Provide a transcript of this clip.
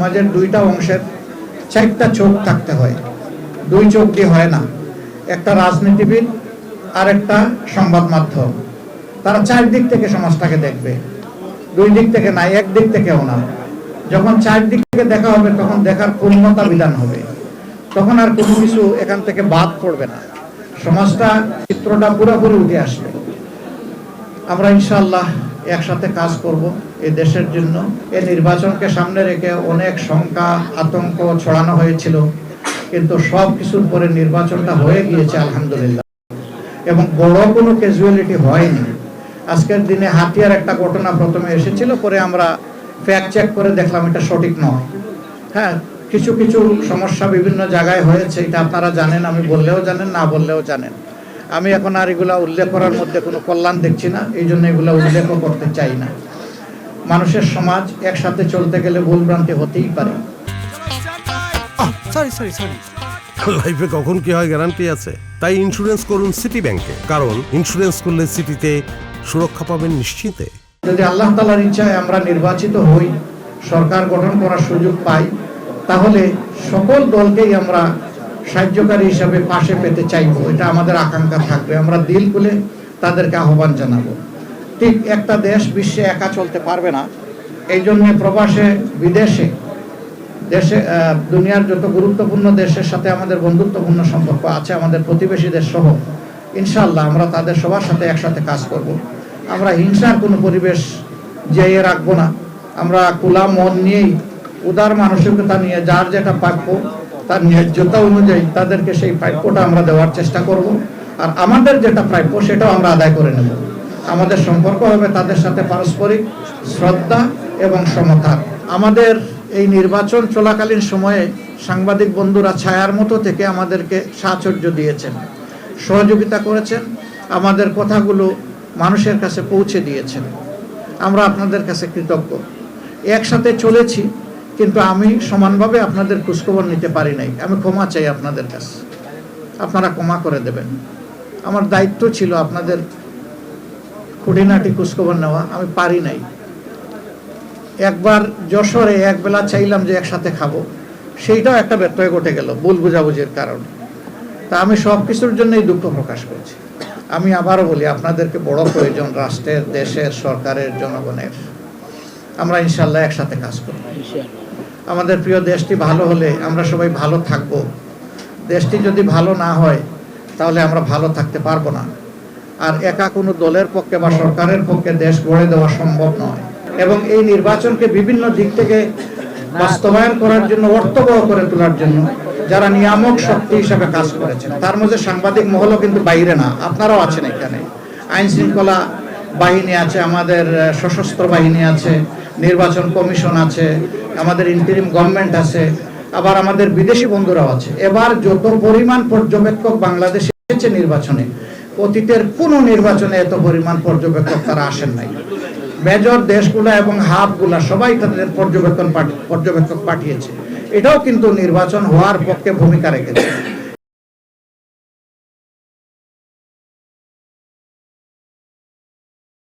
সমাজের দুইটা অংশের চারটা চোখ থাকতে হয়, দুই চোখ দিয়ে হয় না। একটা রাজনীতিবিদ আর একটা সংবাদ মাধ্যম, তারা চারদিক থেকে সমাজটাকে দেখবে, দুই দিক থেকে না, এক দিক থেকেও না। যখন চারদিক থেকে দেখা হবে তখন দেখার পূর্ণতা বিধান হবে, তখন আর কোনো কিছু এখান থেকে বাদ পড়বে না, সমাজটা চিত্রটা পুরোপুরি উঠে আসবে। আমরা ইনশাআল্লাহ একসাথে কাজ করব এই দেশের জন্য। এই নির্বাচনকে সামনে রেখে অনেক শঙ্কা আতঙ্ক ছড়ানো হয়েছিল, কিন্তু সব কিছুর পরে নির্বাচনটা হয়ে গিয়েছে আলহামদুলিল্লাহ, এবং বড় কোনো ক্যাজুয়ালিটি হয়নি। আজকের দিনে হাতিয়ার একটা ঘটনা প্রথমে এসেছিল, পরে আমরা ফ্যাক্ট চেক করে দেখলাম এটা সঠিক নয়। হ্যাঁ, কিছু কিছু সমস্যা বিভিন্ন জায়গায় হয়েছে, এটা আপনারা জানেন, আমি বললেও জানেন, না বললেও জানেন। আমি এখন আর এগুলা উল্লেখ করার মধ্যে কোনো কল্যাণ দেখছি না, এই জন্য এগুলো উল্লেখও করতে চাই না। মানুষের সমাজ একসাথে চলতে গেলে ভুলভ্রান্তি হতেই পারে। লাইফে কখন কি হয় গ্যারান্টি আছে? তাই ইন্স্যুরেন্স করুন সিটি ব্যাংকে, কারণ ইন্স্যুরেন্স করলে সিটিতে সুরক্ষা পাবেন নিশ্চিন্তে। যদি আল্লাহ তাআলার ইচ্ছায় আমরা নির্বাচিত হই, সরকার গঠন করার সুযোগ পাই, তাহলে সকল দলকেই আমরা সাহায্যকারী হিসাবে পাশে পেতে চাইব, এটা আমাদের আকাঙ্ক্ষা থাকবে। আমরা দিল খুলে তাদেরকে আহ্বান জানাবো। ঠিক একটা দেশ বিশ্বে একা চলতে পারবে না, এই জন্য প্রবাসে বিদেশে দেশে দুনিয়ার যত গুরুত্বপূর্ণ দেশের সাথে আমাদের বন্ধুত্বপূর্ণ সম্পর্ক আছে, আমাদের প্রতিবেশী দেশ সহ, ইনশাআল্লাহ আমরা তাদের সবার সাথে একসাথে কাজ করব। আমরা হিংসার কোনো পরিবেশ জিয়ে রাখবো না। আমরা খোলা মন নিয়েই, উদার মানসিকতা নিয়ে, যার যেটা প্রাপ্য তার ন্যায্যতা অনুযায়ী তাদেরকে সেই প্রাপ্যটা আমরা দেওয়ার চেষ্টা করব, আর আমাদের যেটা প্রাপ্য সেটাও আমরা আদায় করে নেব। আমাদের সম্পর্ক হবে তাদের সাথে পারস্পরিক শ্রদ্ধা এবং সমতা। আমাদের এই নির্বাচন চলাকালীন সময়ে সাংবাদিক বন্ধুরা ছায়ার মতো থেকে আমাদেরকে সাহচর্য দিয়েছেন, সহযোগিতা করেছেন, আমাদের কথাগুলো মানুষের কাছে পৌঁছে দিয়েছেন। আমরা আপনাদের কাছে কৃতজ্ঞ। একসাথে চলেছি, কিন্তু আমি সমানভাবে আপনাদের খোঁজখবর নিতে পারি নাই। আমি ক্ষমা চাই আপনাদের কাছে, আপনারা ক্ষমা করে দেবেন। আমার দায়িত্ব ছিল আপনাদের খুঁটিনাটি খোঁজখবর নেওয়া, আমি পারি নাই। একবার যশোরে একবেলা চাইলাম যে একসাথে খাবো, সেইটাও একটা ব্যত্যয় ঘটে গেল ভুল বুঝাবুঝির কারণে। তা আমি সব কিছুর জন্যই দুঃখ প্রকাশ করছি। আমি আবারও বলি, আপনাদেরকে বড় প্রয়োজন রাষ্ট্রের, দেশের, সরকারের, জনগণের। আমরা ইনশাআল্লাহ একসাথে কাজ করব। আমাদের প্রিয় দেশটি ভালো হলে আমরা সবাই ভালো থাকব। দেশটি যদি ভালো না হয় তাহলে আমরা ভালো থাকতে পারবো না। আর একা কোনো দলের পক্ষে বা সরকারের পক্ষে দেশ গড়ে দেওয়া সম্ভব নয়। এবং এই নির্বাচনকে বিভিন্ন দিক থেকে বাস্তবায়ন করার জন্য, অর্থবহ করে তোলার জন্য যারা নিয়ামক শক্তি হিসাবে কাজ করেছেন, তার মধ্যে সাংবাদিক মহলও কিন্তু বাইরে না, আপনারাও আছেন এখানে। আইন শৃঙ্খলা বাহিনী আছে, আমাদের সশস্ত্র বাহিনী আছে, নির্বাচন কমিশন আছে, আমাদের ইন্টারিম গভর্নমেন্ট আছে, আবার আমাদের বিদেশি বন্ধুরাও আছে। এবার যত পরিমাণ পর্যবেক্ষক বাংলাদেশে এসেছে নির্বাচনে, অতীতের কোনো নির্বাচনে এত পরিমাণ পর্যবেক্ষক তারা আসেন নাই। মেজর দেশগুলা এবং হাবগুলা সবাই তাদের পর্যবেক্ষক পাঠিয়েছে। এটাও কিন্তু নির্বাচন হওয়ার পক্ষে ভূমিকা রেখেছে।